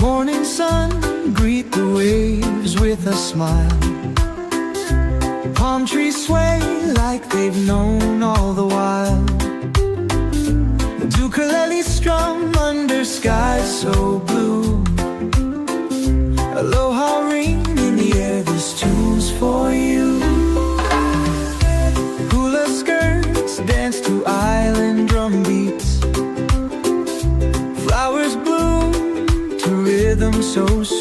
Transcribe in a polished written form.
Morning sun, greet the waves with a smile. Palm trees sway like they've known all the while. Ukulele strum under skies so blue. Aloha ring in the air, this tune's for you. Hula skirts dance to island drum beats. Flowers bloom to rhythm so sweet.